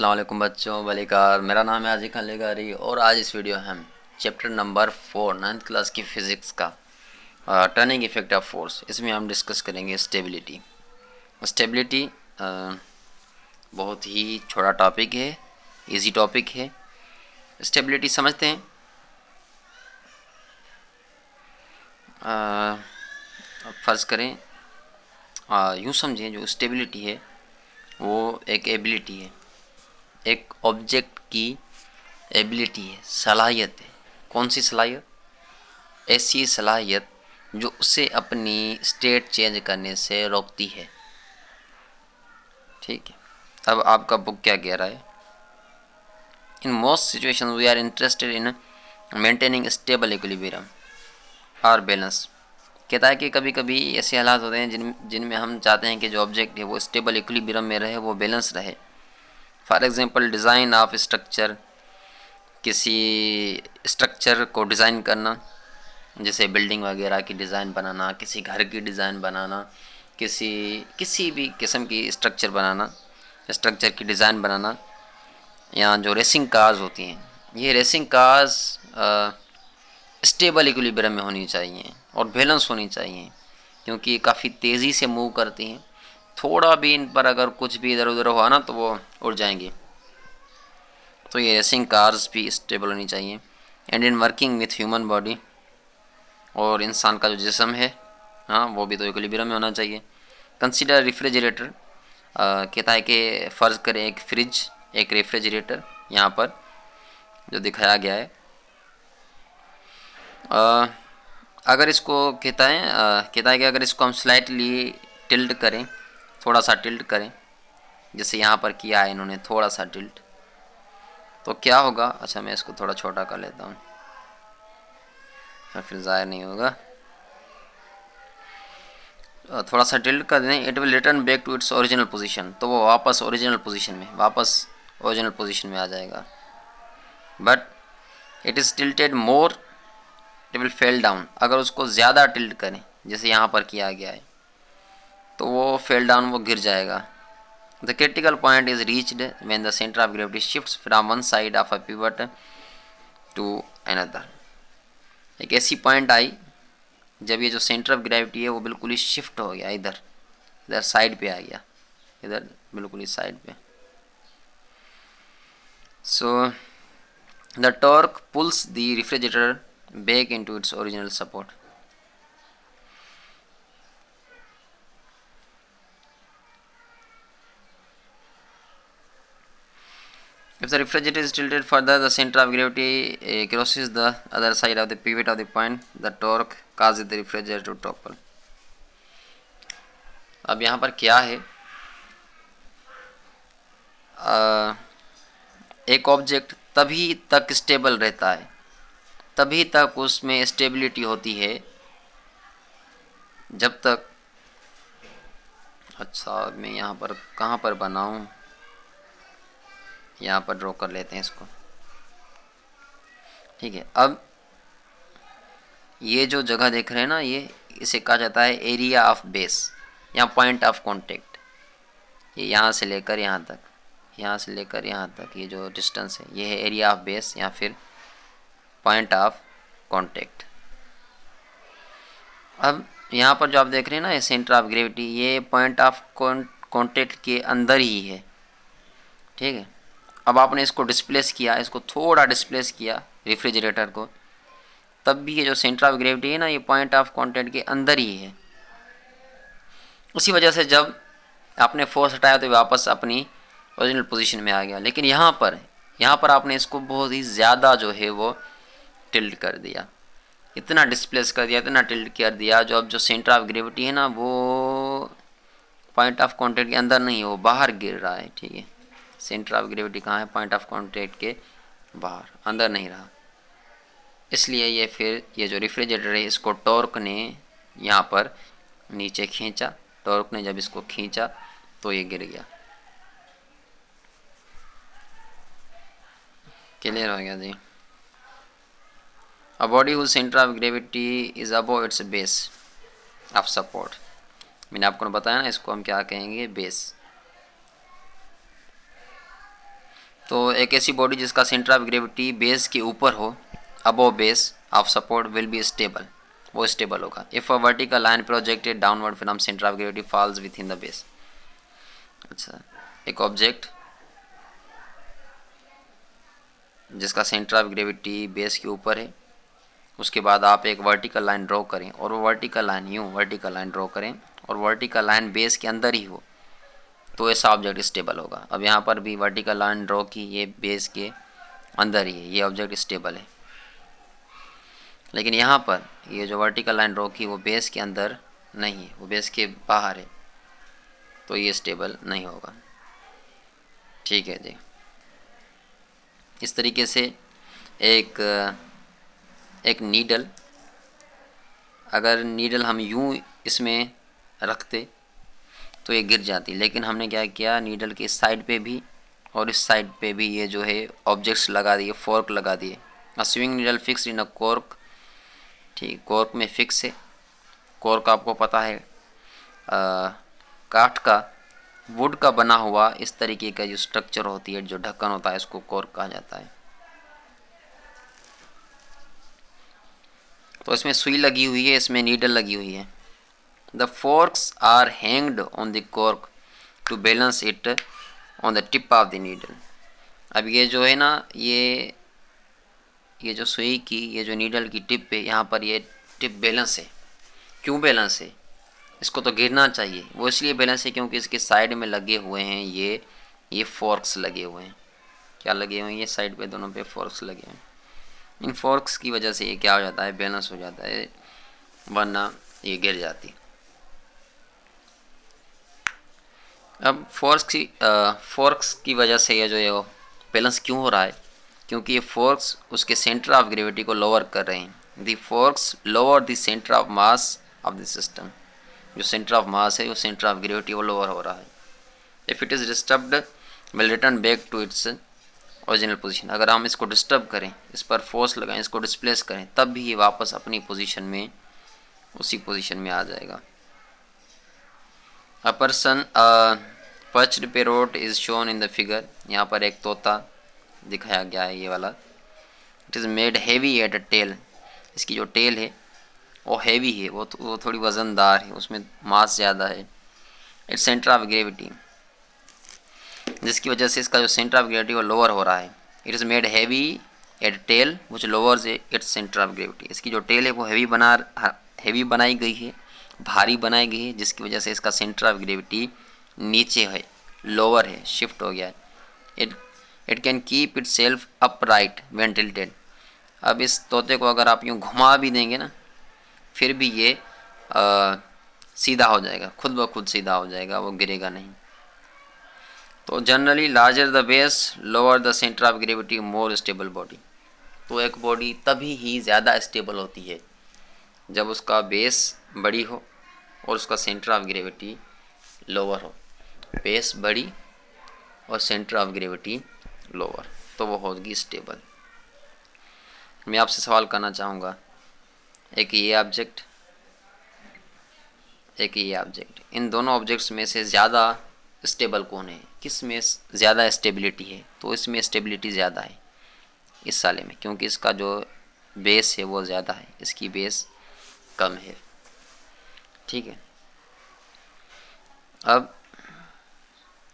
अस्सलाम वालेकुम बच्चों, वलीकार। मेरा नाम है आजिक अलीगारी और आज इस वीडियो में हम चैप्टर नंबर 4 9th क्लास की फ़िज़िक्स का टर्निंग इफेक्ट ऑफ फोर्स, इसमें हम डिस्कस करेंगे स्टेबिलिटी। स्टेबिलिटी बहुत ही छोटा टॉपिक है, इजी टॉपिक है। स्टेबिलिटी समझते हैं। अब फ़र्ज़ करें, यूँ समझें, जो स्टेबिलिटी है वो एक एबिलिटी है, एक ऑब्जेक्ट की एबिलिटी है, सलाहियत है। कौन सी सलाहियत? ऐसी सलाहियत जो उसे अपनी स्टेट चेंज करने से रोकती है। ठीक है। अब आपका बुक क्या कह रहा है? In most situation we are interested in maintaining stable equilibrium और बैलेंस। कहता है कि कभी कभी ऐसे हालात होते हैं जिनमें हम चाहते हैं कि जो ऑब्जेक्ट है वो स्टेबल इक्विलिब्रियम में रहे, वो बैलेंस रहे। For example, design of structure, किसी स्ट्रक्चर को डिज़ाइन करना, जैसे बिल्डिंग वगैरह की डिज़ाइन बनाना, किसी घर की डिज़ाइन बनाना, किसी भी किस्म की स्ट्रक्चर बनाना, स्ट्रक्चर की डिज़ाइन बनाना। या जो रेसिंग कार्स होती हैं, ये रेसिंग कार्स स्टेबल इक्विलिब्रियम में होनी चाहिए और बैलेंस होनी चाहिए, क्योंकि काफ़ी तेज़ी से मूव करती हैं। थोड़ा भी इन पर अगर कुछ भी इधर उधर हुआ ना तो वो उड़ जाएंगी। तो ये रेसिंग कार्स भी स्टेबल होनी चाहिए। And in working with human body, और इंसान का जो जिस्म है, हाँ, वो भी तो इक्विलिब्रियम में होना चाहिए। Consider refrigerator. कहता है कि फ़र्ज़ करें एक फ्रिज, एक रेफ्रिजरेटर यहाँ पर जो दिखाया गया है। अगर इसको कहता है कि अगर इसको हम स्लाइटली टिल्ट करें, थोड़ा सा टिल्ट करें, जैसे यहाँ पर किया है इन्होंने, थोड़ा सा टिल्ट, तो क्या होगा? अच्छा, मैं इसको थोड़ा छोटा कर लेता हूँ, फिर ज़ाहिर नहीं होगा। थोड़ा सा टिल्ट कर दें, it will return back to its original position, तो वो वापस ओरिजिनल पोजीशन में आ जाएगा। But it is tilted more, it will fell down. अगर उसको ज़्यादा टिल्ट करें, जैसे यहाँ पर किया गया है, तो वो फेल डाउन, वो गिर जाएगा। The critical point is reached when the centre of gravity shifts from one side of a pivot to another. एक ऐसी पॉइंट आई जब ये जो सेंटर ऑफ ग्रेविटी है वो बिल्कुल ही शिफ्ट हो गया, इधर इधर साइड पे आ गया, इधर बिल्कुल ही साइड पे। So the torque pulls the refrigerator back into its original support. If the refrigerator is tilted further, the center of gravity crosses the other side of the pivot of the point. The torque causes the refrigerator to topple. अब यहाँ पर क्या है? एक object तभी तक stable रहता है, तभी तक उसमें स्टेबिलिटी होती है जब तक, अच्छा मैं यहाँ पर कहाँ पर बनाऊँ, यहाँ पर ड्रॉ कर लेते हैं इसको। ठीक है। अब ये जो जगह देख रहे हैं ना, ये इसे कहा जाता है एरिया ऑफ बेस या पॉइंट ऑफ कांटेक्ट। ये यहाँ से लेकर यहाँ तक, यहाँ से लेकर यहाँ तक, ये जो डिस्टेंस है, ये है एरिया ऑफ बेस या फिर पॉइंट ऑफ कांटेक्ट। अब यहाँ पर जो आप देख रहे हैं ना, ये सेंटर ऑफ ग्रेविटी, ये पॉइंट ऑफ कांटेक्ट के अंदर ही है। ठीक है। अब आपने इसको डिस्प्लेस किया, इसको थोड़ा डिस्प्लेस किया रेफ्रिजरेटर को, तब भी ये जो सेंटर ऑफ ग्रेविटी है ना, ये पॉइंट ऑफ कांटेक्ट के अंदर ही है। उसी वजह से जब आपने फोर्स हटाया तो वापस अपनी ओरिजिनल पोजीशन में आ गया। लेकिन यहाँ पर आपने इसको बहुत ही ज़्यादा जो है वो टिल्ट कर दिया, इतना डिस्प्लेस कर दिया, इतना टिल्ट कर दिया, जो अब जो सेंटर ऑफ ग्रेविटी है ना, वो पॉइंट ऑफ कांटेक्ट के अंदर नहीं है, वो बाहर गिर रहा है। ठीक है। सेंटर ऑफ ग्रेविटी कहाँ है? पॉइंट ऑफ कांटेक्ट के बाहर, अंदर नहीं रहा। इसलिए ये जो रेफ्रिजरेटर है, इसको टॉर्क ने यहाँ पर नीचे खींचा। टॉर्क ने जब इसको खींचा तो ये गिर गया। क्लियर हो गया जी? A body whose centre of gravity is above its base of support. मैंने आपको बताया ना, इसको हम क्या कहेंगे? बेस। तो एक ऐसी बॉडी जिसका सेंटर ऑफ ग्रेविटी बेस के ऊपर हो, above base of support, will be stable, वो स्टेबल होगा। If a vertical line projected downward from centre of gravity falls within the base. अच्छा, एक ऑब्जेक्ट जिसका सेंटर ऑफ ग्रेविटी बेस के ऊपर है, उसके बाद आप एक वर्टिकल लाइन ड्रॉ करें और वो वर्टिकल लाइन यूँ वर्टिकल लाइन ड्रॉ करें और वर्टिकल लाइन बेस के अंदर ही हो, तो ऐसा ऑब्जेक्ट स्टेबल होगा। अब यहाँ पर भी वर्टिकल लाइन ड्रॉ की, ये बेस के अंदर ही है, ये ऑब्जेक्ट स्टेबल है। लेकिन यहाँ पर ये जो वर्टिकल लाइन ड्रॉ की वो बेस के अंदर नहीं है, वो बेस के बाहर है, तो ये स्टेबल नहीं होगा। ठीक है जी। इस तरीके से एक नीडल, अगर नीडल हम यूं इसमें रखते तो ये गिर जाती, लेकिन हमने क्या किया, नीडल के इस साइड पे भी और इस साइड पे भी ये जो है ऑब्जेक्ट्स लगा दिए, फोर्क लगा दिए। अ swing needle fix in a cork, ठीक, कॉर्क में फिक्स है। कॉर्क आपको पता है काठ का, वुड का बना हुआ इस तरीके का जो स्ट्रक्चर होती है, जो ढक्कन होता है, इसको कॉर्क कहा जाता है। तो इसमें सुई लगी हुई है, इसमें नीडल लगी हुई है। The forks are hanged on the cork to balance it on the tip of the needle. अब ये जो है ना, ये जो सुई की, ये जो नीडल की टिप है, यहाँ पर ये टिप बैलेंस है। क्यों बैलेंस है? इसको तो गिरना चाहिए, वो इसलिए बैलेंस है क्योंकि इसके साइड में लगे हुए हैं ये फोर्क्स लगे हुए हैं। क्या लगे हुए हैं? ये साइड पे दोनों पे फोर्क्स लगे हैं। इन फोर्क्स की वजह से ये क्या हो जाता है, बैलेंस हो जाता है, वरना ये गिर जाती। अब फोर्क्स की वजह से ये जो है वो बैलेंस क्यों हो रहा है? क्योंकि ये फोर्क्स उसके सेंटर ऑफ ग्रेविटी को लोअर कर रहे हैं। The forks lower the centre of mass of the system. जो सेंटर ऑफ मास है, वो सेंटर ऑफ ग्रेविटी वो लोअर हो रहा है। If it is disturbed will return back to its original position. अगर हम इसको डिस्टर्ब करें, इस पर फोर्स लगाएं, इसको डिस्प्लेस करें, तब भी ये वापस अपनी पोजीशन में, उसी पोजीशन में आ जाएगा। A person perched parrot is shown in the figure. यहाँ पर एक तोता दिखाया गया है, ये वाला। It is made heavy at a tail. इसकी जो टेल है वो हैवी है, वो थोड़ी वज़नदार है, उसमें मास ज़्यादा है। इट्स सेंटर ऑफ ग्रेविटी, जिसकी वजह से इसका जो सेंटर ऑफ ग्रेविटी वो लोअर हो रहा है। It is made heavy at tail which lowers its centre of gravity. इसकी जो टेल है वो हैवी बनाई गई है, भारी बनाई गई है, जिसकी वजह से इसका सेंटर ऑफ ग्रेविटी नीचे है, लोअर है, शिफ्ट हो गया है। It can keep it self upright when tilted. अब इस तोते को अगर आप यूँ घुमा भी देंगे ना, फिर भी ये सीधा हो जाएगा, खुद ब खुद सीधा हो जाएगा, वो गिरेगा नहीं। तो generally larger the base lower the centre of gravity more stable body. तो एक बॉडी तभी ही ज़्यादा स्टेबल होती है जब उसका बेस बड़ी हो और उसका सेंटर ऑफ ग्रेविटी लोअर हो। बेस बड़ी और सेंटर ऑफ ग्रेविटी लोअर, तो वो होगी स्टेबल। मैं आपसे सवाल करना चाहूँगा, एक ये ऑब्जेक्ट, एक ये ऑब्जेक्ट, इन दोनों ऑब्जेक्ट्स में से ज़्यादा स्टेबल कौन है? किस में ज़्यादा स्टेबिलिटी है? तो इसमें स्टेबिलिटी ज़्यादा है इस साले में, क्योंकि इसका जो बेस है वो ज़्यादा है, इसकी बेस कम है। ठीक है। अब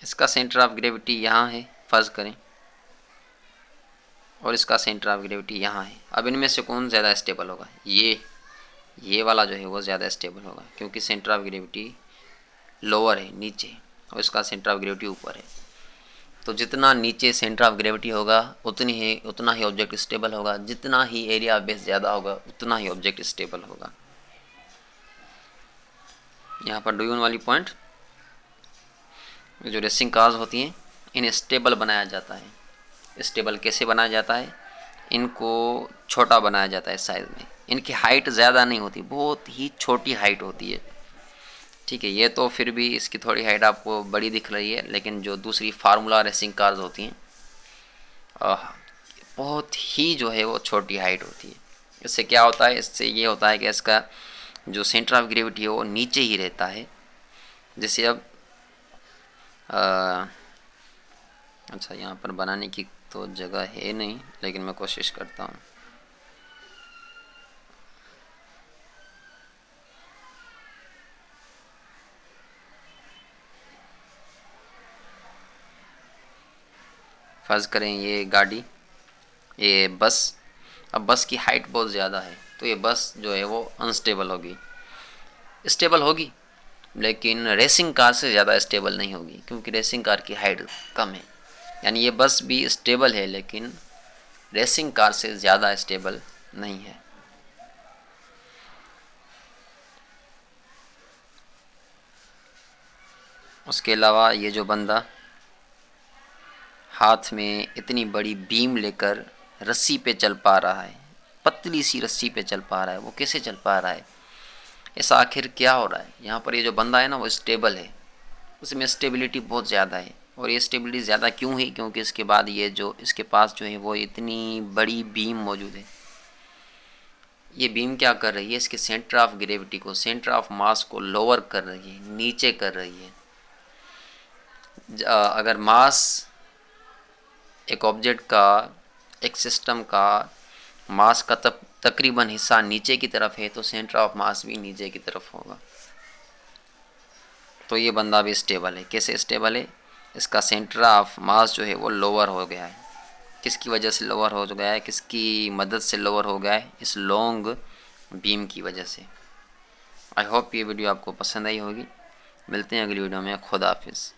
इसका सेंटर ऑफ ग्रेविटी यहाँ है फर्ज करें, और इसका सेंटर ऑफ ग्रेविटी यहाँ है। अब इनमें से कौन ज़्यादा स्टेबल होगा? ये वाला जो है वो ज़्यादा स्टेबल होगा, क्योंकि सेंटर ऑफ ग्रेविटी लोअर है, नीचे, और इसका सेंटर ऑफ ग्रेविटी ऊपर है। तो जितना नीचे सेंटर ऑफ ग्रेविटी होगा उतना ही ऑब्जेक्ट स्टेबल होगा, जितना ही एरिया ऑफ बेस ज़्यादा होगा उतना ही ऑब्जेक्ट स्टेबल होगा। यहाँ पर डू वाली पॉइंट, जो रेसिंग कार्स होती हैं, इन्हें स्टेबल बनाया जाता है। स्टेबल कैसे बनाया जाता है? इनको छोटा बनाया जाता है साइज़ में। इनकी हाइट ज़्यादा नहीं होती, बहुत ही छोटी हाइट होती है। ठीक है, ये तो फिर भी इसकी थोड़ी हाइट आपको बड़ी दिख रही है, लेकिन जो दूसरी फार्मूला रेसिंग कार्स होती हैं बहुत ही जो है वो छोटी हाइट होती है। इससे क्या होता है? इससे ये होता है कि इसका जो सेंटर ऑफ ग्रेविटी है वो नीचे ही रहता है। जैसे अब अच्छा, यहाँ पर बनाने की तो जगह है नहीं, लेकिन मैं कोशिश करता हूँ। फर्ज करें ये गाड़ी, ये बस। अब बस की हाइट बहुत ज़्यादा है, तो ये बस जो है वो अनस्टेबल होगी। स्टेबल होगी, लेकिन रेसिंग कार से ज़्यादा स्टेबल नहीं होगी, क्योंकि रेसिंग कार की हाइट कम है। यानी ये बस भी स्टेबल है, लेकिन रेसिंग कार से ज़्यादा स्टेबल नहीं है। उसके अलावा ये जो बंदा हाथ में इतनी बड़ी बीम लेकर रस्सी पे चल पा रहा है, पतली सी रस्सी पे चल पा रहा है, वो कैसे चल पा रहा है? ऐसा आखिर क्या हो रहा है? यहाँ पर ये जो बंदा है ना, वो स्टेबल है, उसमें स्टेबिलिटी बहुत ज़्यादा है। और ये स्टेबिलिटी ज़्यादा क्यों है? क्योंकि इसके बाद ये जो इसके पास जो है वो इतनी बड़ी बीम मौजूद है। ये बीम क्या कर रही है? इसके सेंटर ऑफ ग्रेविटी को, सेंटर ऑफ मास को लोअर कर रही है, नीचे कर रही है। अगर मास एक ऑब्जेक्ट का, एक सिस्टम का मास का तकरीबन हिस्सा नीचे की तरफ है, तो सेंटर ऑफ मास भी नीचे की तरफ होगा। तो ये बंदा भी स्टेबल है। कैसे स्टेबल है? इसका सेंटर ऑफ मास जो है वो लोअर हो गया है। किसकी वजह से लोअर हो गया है? किसकी मदद से लोअर हो गया है? इस लॉन्ग बीम की वजह से। आई होप ये वीडियो आपको पसंद आई होगी। मिलते हैं अगली वीडियो में। खुदा हाफिज़।